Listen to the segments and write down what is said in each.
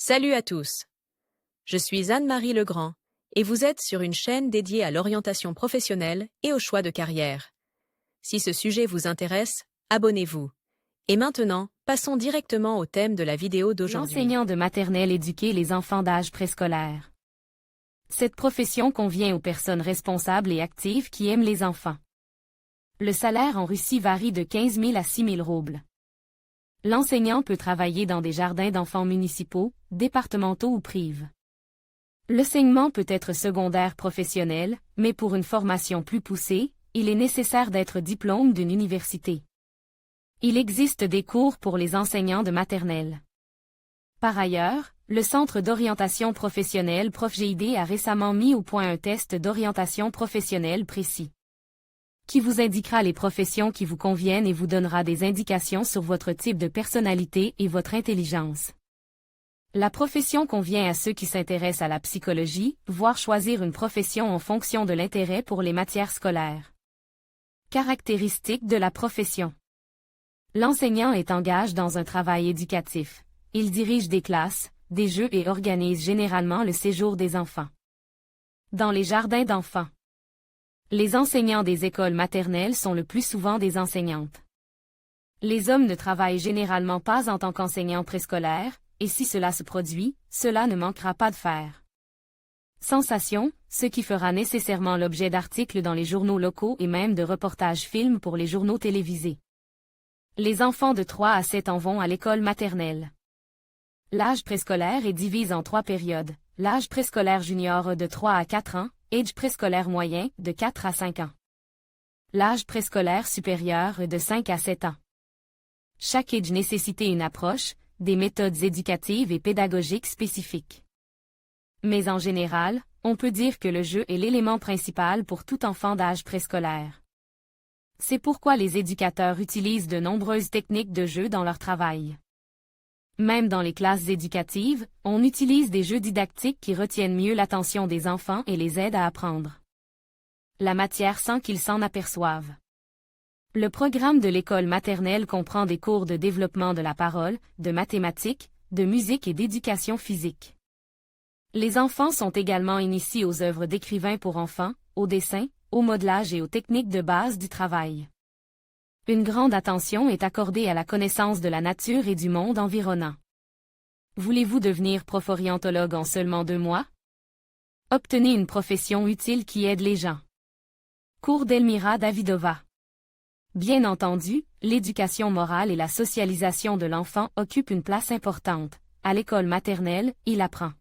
Salut à tous. Je suis Anne-Marie Legrand et vous êtes sur une chaîne dédiée à l'orientation professionnelle et au choix de carrière. Si ce sujet vous intéresse, abonnez-vous. Et maintenant, passons directement au thème de la vidéo d'aujourd'hui. L'enseignant de maternelle éduquer les enfants d'âge préscolaire. Cette profession convient aux personnes responsables et actives qui aiment les enfants. Le salaire en Russie varie de 15 000 à 6 000 roubles. L'enseignant peut travailler dans des jardins d'enfants municipaux, départementaux ou privés. L'enseignement peut être secondaire professionnel, mais pour une formation plus poussée, il est nécessaire d'être diplôme d'une université. Il existe des cours pour les enseignants de maternelle. Par ailleurs, le Centre d'orientation professionnelle ProfGID a récemment mis au point un test d'orientation professionnelle précis, qui vous indiquera les professions qui vous conviennent et vous donnera des indications sur votre type de personnalité et votre intelligence. La profession convient à ceux qui s'intéressent à la psychologie, voire choisir une profession en fonction de l'intérêt pour les matières scolaires. Caractéristiques de la profession. L'enseignant est engagé dans un travail éducatif. Il dirige des classes, des jeux et organise généralement le séjour des enfants dans les jardins d'enfants. Les enseignants des écoles maternelles sont le plus souvent des enseignantes. Les hommes ne travaillent généralement pas en tant qu'enseignants préscolaires, et si cela se produit, cela ne manquera pas de faire sensation, ce qui fera nécessairement l'objet d'articles dans les journaux locaux et même de reportages films pour les journaux télévisés. Les enfants de 3 à 7 ans vont à l'école maternelle. L'âge préscolaire est divisé en 3 périodes. L'âge préscolaire junior de 3 à 4 ans, âge préscolaire moyen de 4 à 5 ans. L'âge préscolaire supérieur de 5 à 7 ans. Chaque âge nécessite une approche, des méthodes éducatives et pédagogiques spécifiques. Mais en général, on peut dire que le jeu est l'élément principal pour tout enfant d'âge préscolaire. C'est pourquoi les éducateurs utilisent de nombreuses techniques de jeu dans leur travail. Même dans les classes éducatives, on utilise des jeux didactiques qui retiennent mieux l'attention des enfants et les aident à apprendre la matière sans qu'ils s'en aperçoivent. Le programme de l'école maternelle comprend des cours de développement de la parole, de mathématiques, de musique et d'éducation physique. Les enfants sont également initiés aux œuvres d'écrivains pour enfants, au dessin, au modelage et aux techniques de base du travail. Une grande attention est accordée à la connaissance de la nature et du monde environnant. Voulez-vous devenir prof-orientologue en seulement 2 mois? Obtenez une profession utile qui aide les gens. Cours d'Elmira Davidova. Bien entendu, l'éducation morale et la socialisation de l'enfant occupent une place importante. À l'école maternelle, il apprend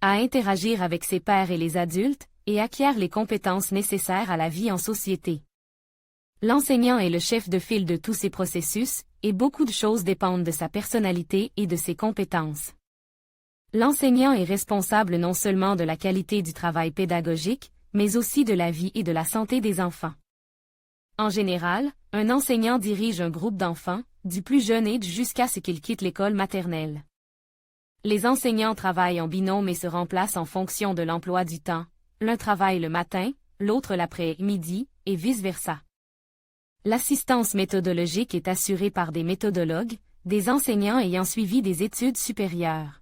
à interagir avec ses pairs et les adultes, et acquiert les compétences nécessaires à la vie en société. L'enseignant est le chef de file de tous ces processus, et beaucoup de choses dépendent de sa personnalité et de ses compétences. L'enseignant est responsable non seulement de la qualité du travail pédagogique, mais aussi de la vie et de la santé des enfants. En général, un enseignant dirige un groupe d'enfants, du plus jeune âge jusqu'à ce qu'ils quittent l'école maternelle. Les enseignants travaillent en binôme et se remplacent en fonction de l'emploi du temps. L'un travaille le matin, l'autre l'après-midi, et vice-versa. L'assistance méthodologique est assurée par des méthodologues, des enseignants ayant suivi des études supérieures.